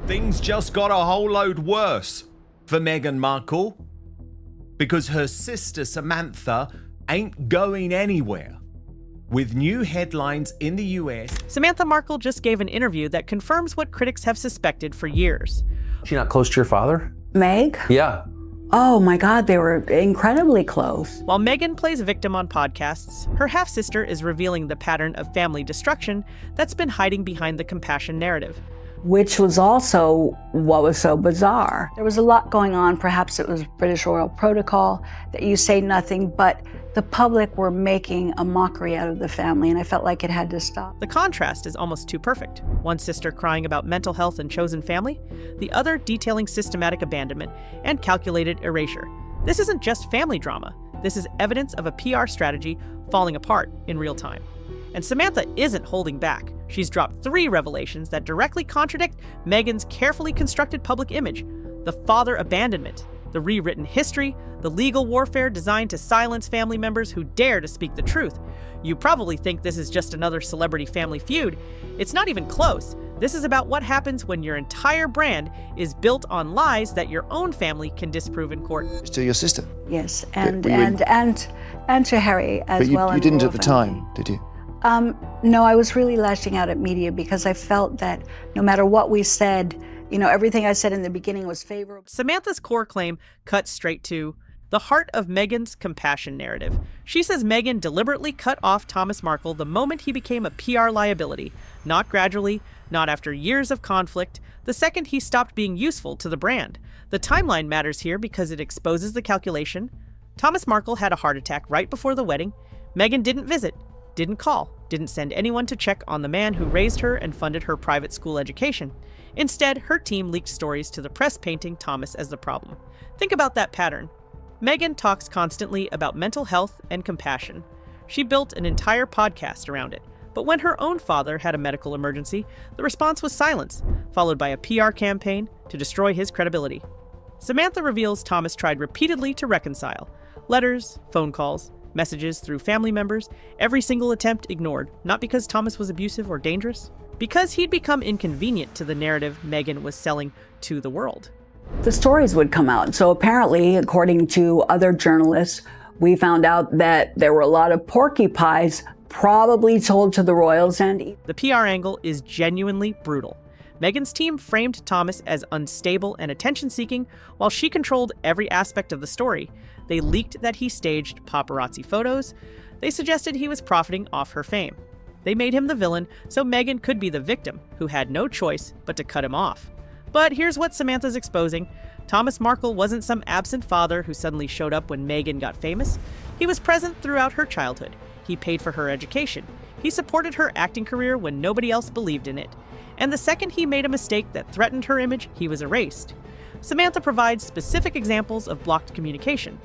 Things just got a whole load worse for Meghan Markle because her sister Samantha ain't going anywhere. With new headlines in the US. Samantha Markle just gave an interview that confirms what critics have suspected for years. She not close to your father? Meg? Yeah. Oh my God, they were incredibly close. While Meghan plays victim on podcasts, her half-sister is revealing the pattern of family destruction that's been hiding behind the compassion narrative. Which was also what was so bizarre. There was a lot going on. Perhaps it was British royal protocol that you say nothing, but the public were making a mockery out of the family, and I felt like it had to stop. The contrast is almost too perfect. One sister crying about mental health and chosen family, the other detailing systematic abandonment and calculated erasure. This isn't just family drama. This is evidence of a PR strategy falling apart in real time. And Samantha isn't holding back. She's dropped 3 revelations that directly contradict Meghan's carefully constructed public image: the father abandonment, the rewritten history, the legal warfare designed to silence family members who dare to speak the truth. You probably think this is just another celebrity family feud. It's not even close. This is about what happens when your entire brand is built on lies that your own family can disprove in court. To your sister? Yes, and to Harry as well. But you didn't at the time, did you? No, I was really lashing out at media because I felt that no matter what we said, everything I said in the beginning was favorable. Samantha's core claim cuts straight to the heart of Meghan's compassion narrative. She says Meghan deliberately cut off Thomas Markle the moment he became a PR liability, not gradually, not after years of conflict, the second he stopped being useful to the brand. The timeline matters here because it exposes the calculation. Thomas Markle had a heart attack right before the wedding. Meghan didn't visit, didn't call, didn't send anyone to check on the man who raised her and funded her private school education. Instead, her team leaked stories to the press painting Thomas as the problem. Think about that pattern. Meghan talks constantly about mental health and compassion. She built an entire podcast around it. But when her own father had a medical emergency, the response was silence, followed by a PR campaign to destroy his credibility. Samantha reveals Thomas tried repeatedly to reconcile. Letters, phone calls, messages through family members, every single attempt ignored, not because Thomas was abusive or dangerous, because he'd become inconvenient to the narrative Meghan was selling to the world. The stories would come out. So apparently, according to other journalists, we found out that there were a lot of porcupines probably told to the royals. And the PR angle is genuinely brutal. Meghan's team framed Thomas as unstable and attention-seeking while she controlled every aspect of the story. They leaked that he staged paparazzi photos. They suggested he was profiting off her fame. They made him the villain so Meghan could be the victim, who had no choice but to cut him off. But here's what Samantha's exposing. Thomas Markle wasn't some absent father who suddenly showed up when Meghan got famous. He was present throughout her childhood. He paid for her education. He supported her acting career when nobody else believed in it. And the second he made a mistake that threatened her image, he was erased. Samantha provides specific examples of blocked communication.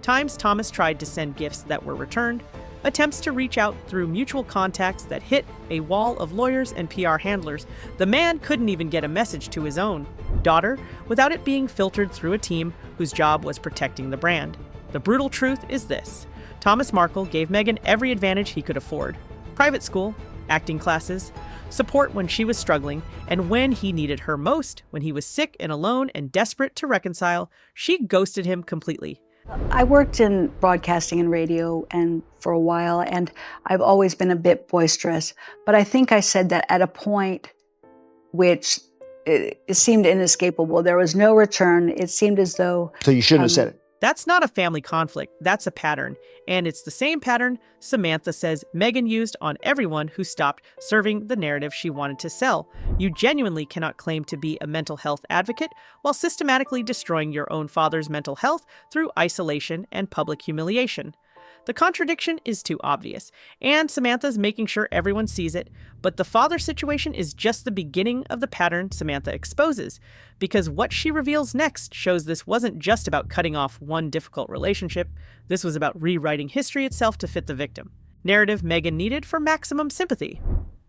Times Thomas tried to send gifts that were returned, attempts to reach out through mutual contacts that hit a wall of lawyers and PR handlers. The man couldn't even get a message to his own daughter without it being filtered through a team whose job was protecting the brand. The brutal truth is this: Thomas Markle gave Meghan every advantage he could afford. Private school, acting classes, support when she was struggling, and when he needed her most, when he was sick and alone and desperate to reconcile, she ghosted him completely. I worked in broadcasting and radio and for a while, and I've always been a bit boisterous. But I think I said that at a point which it seemed inescapable. There was no return. It seemed as though... So you shouldn't have said it. That's not a family conflict. That's a pattern. And it's the same pattern Samantha says Meghan used on everyone who stopped serving the narrative she wanted to sell. You genuinely cannot claim to be a mental health advocate while systematically destroying your own father's mental health through isolation and public humiliation. The contradiction is too obvious, and Samantha's making sure everyone sees it, but the father situation is just the beginning of the pattern Samantha exposes, because what she reveals next shows this wasn't just about cutting off one difficult relationship. This was about rewriting history itself to fit the victim. Narrative Meghan needed for maximum sympathy.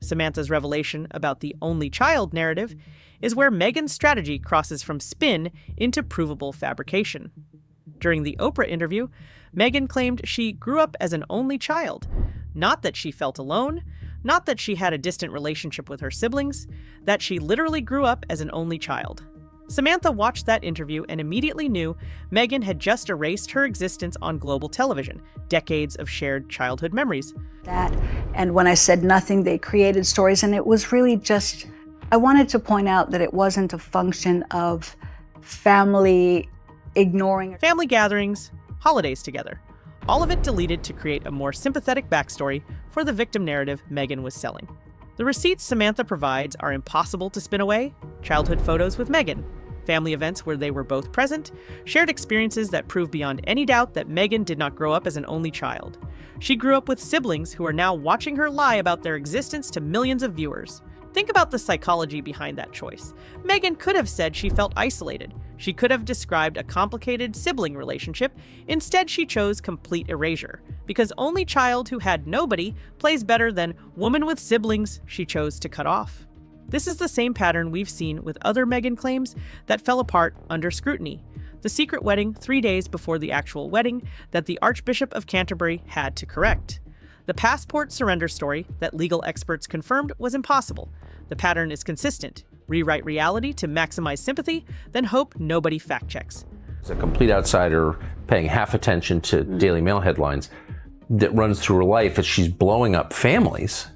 Samantha's revelation about the only child narrative is where Meghan's strategy crosses from spin into provable fabrication. During the Oprah interview, Meghan claimed she grew up as an only child. Not that she felt alone, Not that she had a distant relationship with her siblings, that she literally grew up as an only child. Samantha watched that interview and immediately knew Meghan had just erased her existence on global television, decades of shared childhood memories. And when I said nothing, they created stories, and it was really just, I wanted to point out that it wasn't a function of family ignoring. Family gatherings, holidays together. All of it deleted to create a more sympathetic backstory for the victim narrative Meghan was selling. The receipts Samantha provides are impossible to spin away. Childhood photos with Meghan, family events where they were both present, shared experiences that prove beyond any doubt that Meghan did not grow up as an only child. She grew up with siblings who are now watching her lie about their existence to millions of viewers. Think about the psychology behind that choice. Meghan could have said she felt isolated. She could have described a complicated sibling relationship. Instead, she chose complete erasure, because only child who had nobody plays better than woman with siblings she chose to cut off. This is the same pattern we've seen with other Meghan claims that fell apart under scrutiny. The secret wedding 3 days before the actual wedding that the Archbishop of Canterbury had to correct. The passport surrender story that legal experts confirmed was impossible. The pattern is consistent. Rewrite reality to maximize sympathy, then hope nobody fact-checks. As a complete outsider paying half attention to Daily Mail headlines that runs through her life as she's blowing up families.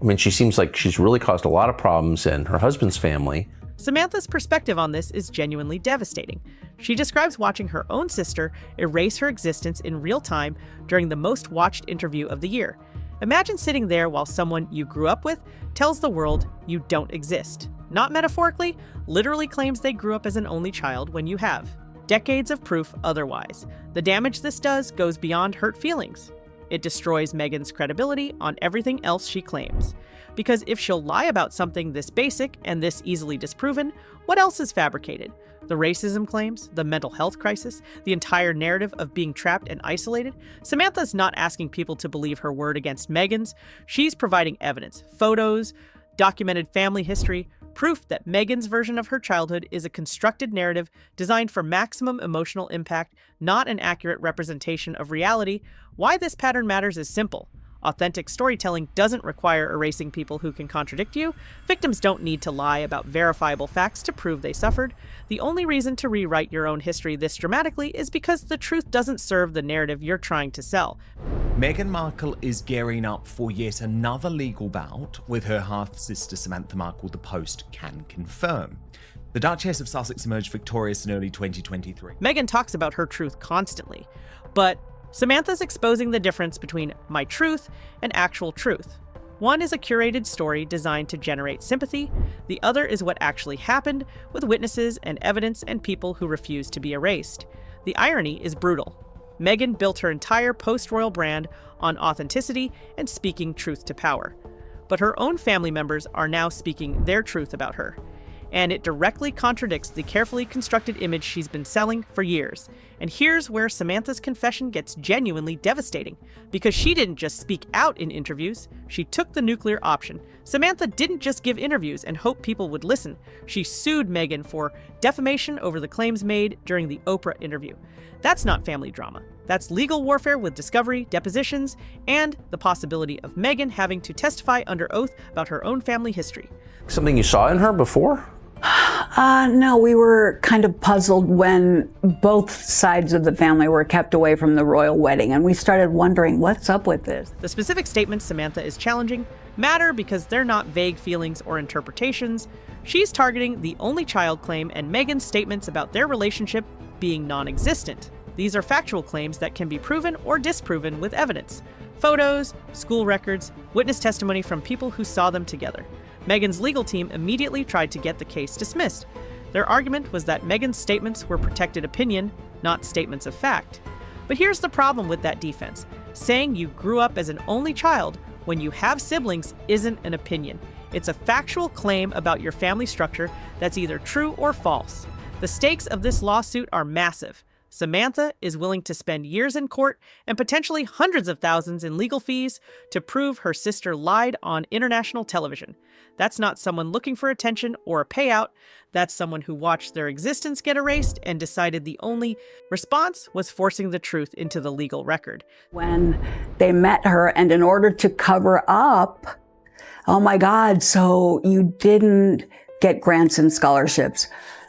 I mean, she seems like she's really caused a lot of problems in her husband's family. Samantha's perspective on this is genuinely devastating. She describes watching her own sister erase her existence in real time during the most watched interview of the year. Imagine sitting there while someone you grew up with tells the world you don't exist. Not metaphorically, literally claims they grew up as an only child when you have. Decades of proof otherwise. The damage this does goes beyond hurt feelings. It destroys Meghan's credibility on everything else she claims. Because if she'll lie about something this basic and this easily disproven, what else is fabricated? The racism claims, the mental health crisis, the entire narrative of being trapped and isolated? Samantha's not asking people to believe her word against Meghan's. She's providing evidence, photos, documented family history, proof that Meghan's version of her childhood is a constructed narrative designed for maximum emotional impact, not an accurate representation of reality. Why this pattern matters is simple. Authentic storytelling doesn't require erasing people who can contradict you. Victims don't need to lie about verifiable facts to prove they suffered. The only reason to rewrite your own history this dramatically is because the truth doesn't serve the narrative you're trying to sell. Meghan Markle is gearing up for yet another legal bout with her half-sister Samantha Markle, the Post can confirm. The Duchess of Sussex emerged victorious in early 2023. Meghan talks about her truth constantly, but Samantha's exposing the difference between my truth and actual truth. One is a curated story designed to generate sympathy. The other is what actually happened, with witnesses and evidence and people who refuse to be erased. The irony is brutal. Meghan built her entire post-royal brand on authenticity and speaking truth to power. But her own family members are now speaking their truth about her. And it directly contradicts the carefully constructed image she's been selling for years. And here's where Samantha's confession gets genuinely devastating, because she didn't just speak out in interviews, she took the nuclear option. Samantha didn't just give interviews and hope people would listen. She sued Meghan for defamation over the claims made during the Oprah interview. That's not family drama. That's legal warfare with discovery, depositions, and the possibility of Meghan having to testify under oath about her own family history. Something you saw in her before? No, we were kind of puzzled when both sides of the family were kept away from the royal wedding, and we started wondering, what's up with this? The specific statements Samantha is challenging matter because they're not vague feelings or interpretations. She's targeting the only child claim and Meghan's statements about their relationship being non-existent. These are factual claims that can be proven or disproven with evidence. Photos, school records, witness testimony from people who saw them together. Meghan's legal team immediately tried to get the case dismissed. Their argument was that Meghan's statements were protected opinion, not statements of fact. But here's the problem with that defense. Saying you grew up as an only child when you have siblings isn't an opinion. It's a factual claim about your family structure that's either true or false. The stakes of this lawsuit are massive. Samantha is willing to spend years in court and potentially hundreds of thousands in legal fees to prove her sister lied on international television. That's not someone looking for attention or a payout. That's someone who watched their existence get erased and decided the only response was forcing the truth into the legal record. When they met her, and in order to cover up Oh my God, so you didn't get grants and scholarships.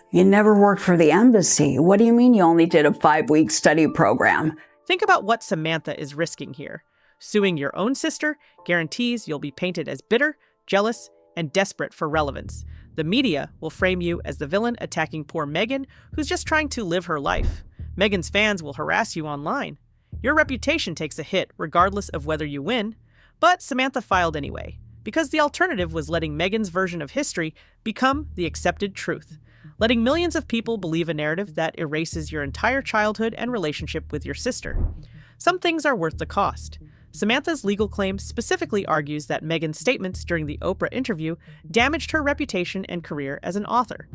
You never worked for the embassy. What do you mean you only did a 5-week study program? Think about what Samantha is risking here. Suing your own sister guarantees you'll be painted as bitter, jealous, and desperate for relevance. The media will frame you as the villain attacking poor Meghan, who's just trying to live her life. Meghan's fans will harass you online. Your reputation takes a hit regardless of whether you win. But Samantha filed anyway, because the alternative was letting Meghan's version of history become the accepted truth, letting millions of people believe a narrative that erases your entire childhood and relationship with your sister. Some things are worth the cost. Samantha's legal claim specifically argues that Meghan's statements during the Oprah interview damaged her reputation and career as an author.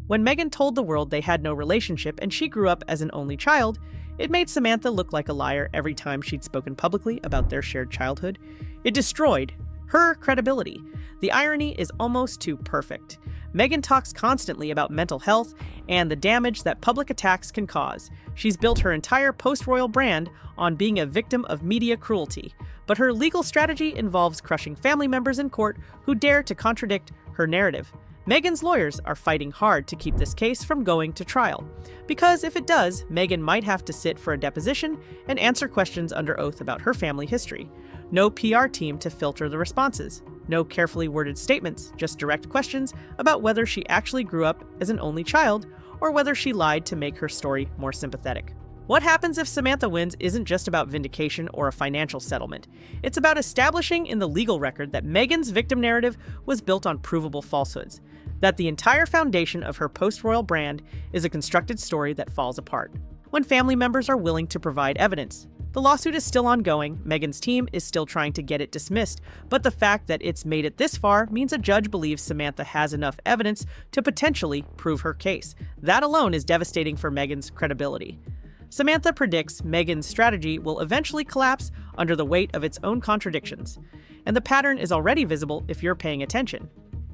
When Meghan told the world they had no relationship and she grew up as an only child, it made Samantha look like a liar every time she'd spoken publicly about their shared childhood. It destroyed her credibility. The irony is almost too perfect. Meghan talks constantly about mental health and the damage that public attacks can cause. She's built her entire post-royal brand on being a victim of media cruelty, but her legal strategy involves crushing family members in court who dare to contradict her narrative. Meghan's lawyers are fighting hard to keep this case from going to trial, because if it does, Meghan might have to sit for a deposition and answer questions under oath about her family history. No PR team to filter the responses. No carefully worded statements, just direct questions about whether she actually grew up as an only child or whether she lied to make her story more sympathetic. What happens if Samantha wins isn't just about vindication or a financial settlement. It's about establishing in the legal record that Meghan's victim narrative was built on provable falsehoods, that the entire foundation of her post-royal brand is a constructed story that falls apart. When family members are willing to provide evidence. The lawsuit is still ongoing, Meghan's team is still trying to get it dismissed, but the fact that it's made it this far means a judge believes Samantha has enough evidence to potentially prove her case. That alone is devastating for Meghan's credibility. Samantha predicts Meghan's strategy will eventually collapse under the weight of its own contradictions, and the pattern is already visible if you're paying attention.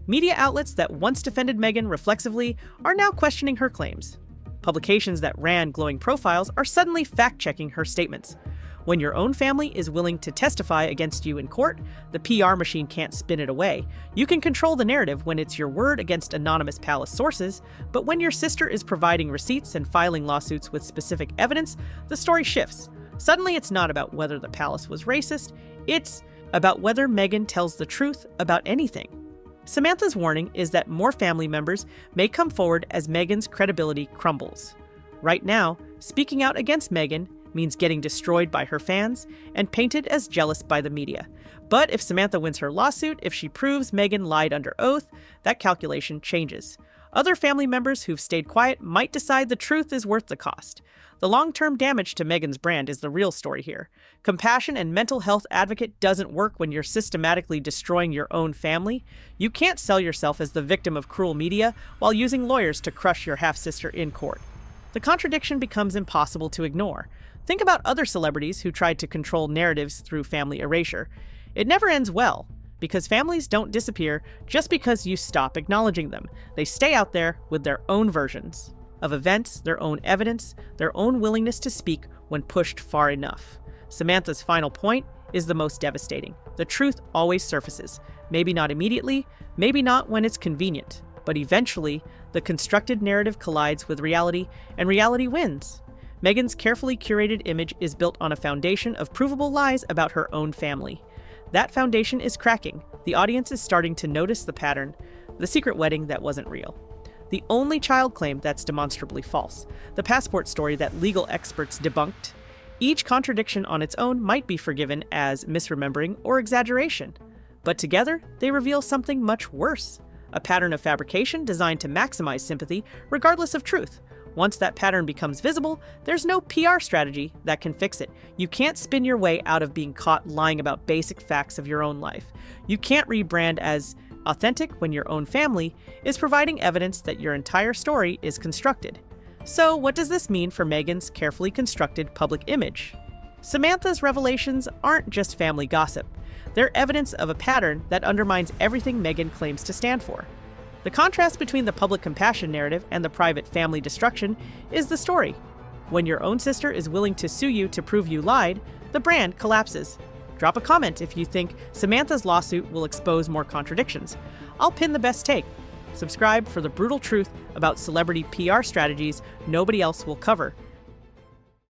Media outlets that once defended Meghan reflexively are now questioning her claims. Publications that ran glowing profiles are suddenly fact-checking her statements. When your own family is willing to testify against you in court, the PR machine can't spin it away. You can control the narrative when it's your word against anonymous palace sources, but when your sister is providing receipts and filing lawsuits with specific evidence, the story shifts. Suddenly it's not about whether the palace was racist, it's about whether Meghan tells the truth about anything. Samantha's warning is that more family members may come forward as Meghan's credibility crumbles. Right now, speaking out against Meghan means getting destroyed by her fans and painted as jealous by the media. But if Samantha wins her lawsuit, if she proves Meghan lied under oath, that calculation changes. Other family members who've stayed quiet might decide the truth is worth the cost. The long-term damage to Meghan's brand is the real story here. Compassion and mental health advocate doesn't work when you're systematically destroying your own family. You can't sell yourself as the victim of cruel media while using lawyers to crush your half-sister in court. The contradiction becomes impossible to ignore. Think about other celebrities who tried to control narratives through family erasure. It never ends well, because families don't disappear just because you stop acknowledging them. They stay out there with their own versions of events, their own evidence, their own willingness to speak when pushed far enough. Samantha's final point is the most devastating. The truth always surfaces. Maybe not immediately, maybe not when it's convenient, but eventually, the constructed narrative collides with reality, and reality wins. Meghan's carefully curated image is built on a foundation of provable lies about her own family. That foundation is cracking. The audience is starting to notice the pattern, the secret wedding that wasn't real. The only child claim that's demonstrably false, the passport story that legal experts debunked. Each contradiction on its own might be forgiven as misremembering or exaggeration, but together they reveal something much worse, a pattern of fabrication designed to maximize sympathy regardless of truth. Once that pattern becomes visible, there's no PR strategy that can fix it. You can't spin your way out of being caught lying about basic facts of your own life. You can't rebrand as authentic when your own family is providing evidence that your entire story is constructed. So what does this mean for Meghan's carefully constructed public image? Samantha's revelations aren't just family gossip. They're evidence of a pattern that undermines everything Meghan claims to stand for. The contrast between the public compassion narrative and the private family destruction is the story. When your own sister is willing to sue you to prove you lied, the brand collapses. Drop a comment if you think Samantha's lawsuit will expose more contradictions. I'll pin the best take. Subscribe for the brutal truth about celebrity PR strategies nobody else will cover.